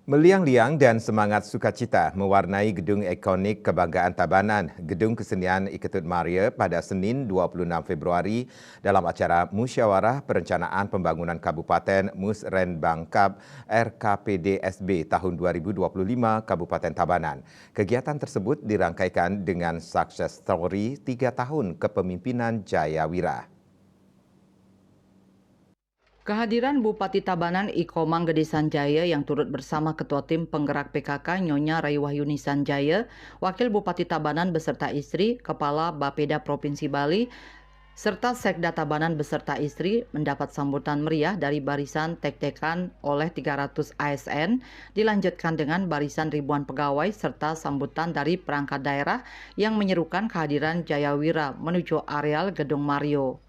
Meliang-liang dan semangat sukacita mewarnai Gedung Ikonik Kebanggaan Tabanan, Gedung Kesenian Iketut Maria pada Senin 26 Februari dalam acara Musyawarah Perencanaan Pembangunan Kabupaten Musrenbangkap RKPDSB tahun 2025 Kabupaten Tabanan. Kegiatan tersebut dirangkaikan dengan success story 3 tahun kepemimpinan Jaya Wira. Kehadiran Bupati Tabanan Ikomang Gede Sanjaya yang turut bersama Ketua Tim Penggerak PKK Nyonya Raiwahyuni Sanjaya, Wakil Bupati Tabanan beserta istri, Kepala Bapeda Provinsi Bali, serta Sekda Tabanan beserta istri mendapat sambutan meriah dari barisan tek-tekan oleh 300 ASN, dilanjutkan dengan barisan ribuan pegawai serta sambutan dari perangkat daerah yang menyerukan kehadiran Jaya Wira menuju areal Gedung Mario.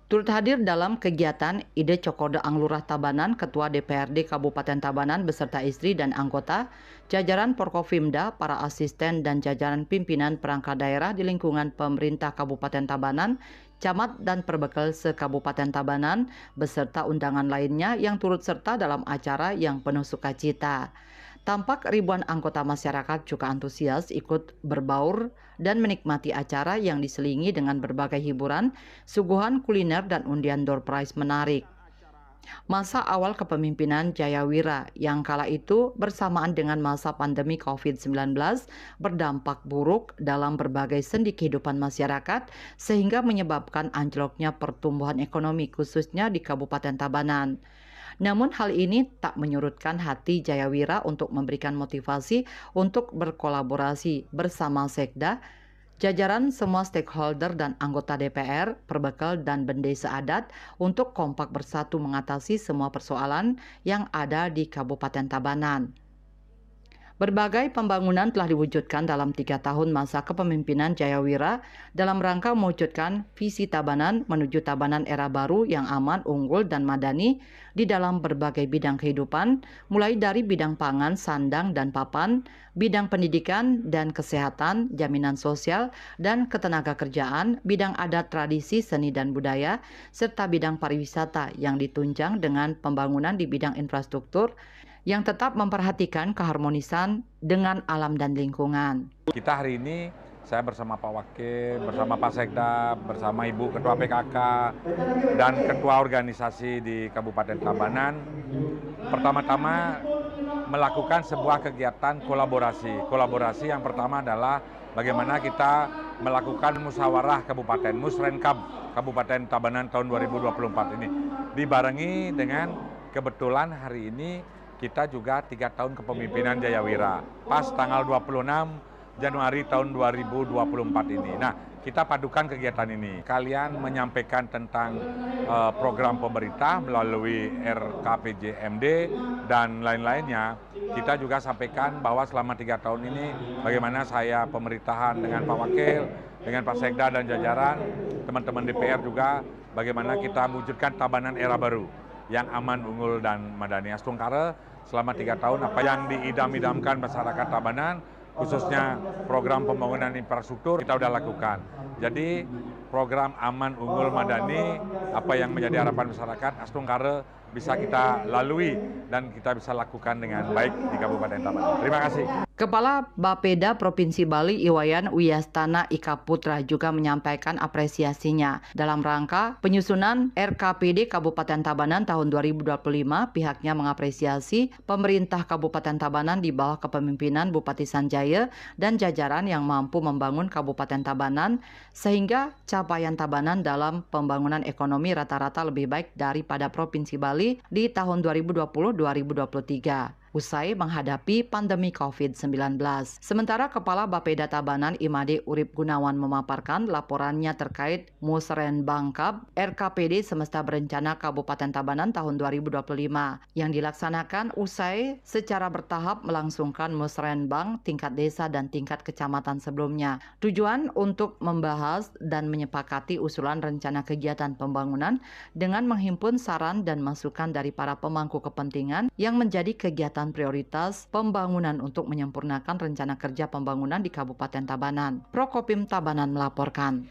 Turut hadir dalam kegiatan Ide Cokoda Anglurah Tabanan, Ketua DPRD Kabupaten Tabanan beserta istri dan anggota, jajaran Porkopimda, para asisten dan jajaran pimpinan perangkat daerah di lingkungan pemerintah Kabupaten Tabanan, camat dan perbekal se-Kabupaten Tabanan, beserta undangan lainnya yang turut serta dalam acara yang penuh sukacita. Tampak ribuan anggota masyarakat juga antusias ikut berbaur dan menikmati acara yang diselingi dengan berbagai hiburan, suguhan kuliner dan undian door prize menarik. Masa awal kepemimpinan Jaya Wira yang kala itu bersamaan dengan masa pandemi COVID-19 berdampak buruk dalam berbagai sendi kehidupan masyarakat sehingga menyebabkan anjloknya pertumbuhan ekonomi khususnya di Kabupaten Tabanan. Namun hal ini tak menyurutkan hati Jaya Wira untuk memberikan motivasi untuk berkolaborasi bersama Sekda, jajaran semua stakeholder dan anggota DPR, perbekal dan bendesa adat untuk kompak bersatu mengatasi semua persoalan yang ada di Kabupaten Tabanan. Berbagai pembangunan telah diwujudkan dalam 3 tahun masa kepemimpinan Jaya Wira dalam rangka mewujudkan visi Tabanan menuju Tabanan era baru yang aman, unggul, dan madani di dalam berbagai bidang kehidupan, mulai dari bidang pangan, sandang, dan papan, bidang pendidikan dan kesehatan, jaminan sosial, dan ketenagakerjaan, bidang adat, tradisi, seni, dan budaya, serta bidang pariwisata yang ditunjang dengan pembangunan di bidang infrastruktur, yang tetap memperhatikan keharmonisan dengan alam dan lingkungan. Kita hari ini, saya bersama Pak Wakil, bersama Pak Sekda, bersama Ibu Ketua PKK, dan Ketua Organisasi di Kabupaten Tabanan, pertama-tama melakukan sebuah kegiatan kolaborasi. Kolaborasi yang pertama adalah bagaimana kita melakukan musyawarah Kabupaten Musrenkab Kabupaten Tabanan tahun 2024 ini. Dibarengi dengan kebetulan hari ini kita juga 3 tahun kepemimpinan Jaya Wira, pas tanggal 26 Januari tahun 2024 ini. Nah, kita padukan kegiatan ini. Kalian menyampaikan tentang program pemerintah melalui RKPJMD dan lain-lainnya. Kita juga sampaikan bahwa selama 3 tahun ini bagaimana saya pemerintahan dengan Pak Wakil, dengan Pak Sekda dan jajaran, teman-teman DPR juga, bagaimana kita mewujudkan Tabanan era baru yang aman, unggul, dan madani. Astungkara selama 3 tahun apa yang diidam-idamkan masyarakat Tabanan, khususnya program pembangunan infrastruktur kita sudah lakukan. Jadi program aman, unggul, madani, apa yang menjadi harapan masyarakat, Astungkara bisa kita lalui dan kita bisa lakukan dengan baik di Kabupaten Tabanan. Terima kasih. Kepala Bapeda Provinsi Bali Iwayan Wiyastana Ika Putra juga menyampaikan apresiasinya dalam rangka penyusunan RKPD Kabupaten Tabanan tahun 2025. Pihaknya mengapresiasi pemerintah Kabupaten Tabanan di bawah kepemimpinan Bupati Sanjaya dan jajaran yang mampu membangun Kabupaten Tabanan sehingga capaian Tabanan dalam pembangunan ekonomi rata-rata lebih baik daripada Provinsi Bali di tahun 2020-2023. Usai menghadapi pandemi COVID-19. Sementara Kepala Bapeda Tabanan Imade Urip Gunawan memaparkan laporannya terkait Musrenbangkap RKPD Semesta Berencana Kabupaten Tabanan tahun 2025 yang dilaksanakan usai secara bertahap melangsungkan musrenbang tingkat desa dan tingkat kecamatan sebelumnya. Tujuan untuk membahas dan menyepakati usulan rencana kegiatan pembangunan dengan menghimpun saran dan masukan dari para pemangku kepentingan yang menjadi kegiatan prioritas pembangunan untuk menyempurnakan rencana kerja pembangunan di Kabupaten Tabanan. Prokopim Tabanan melaporkan.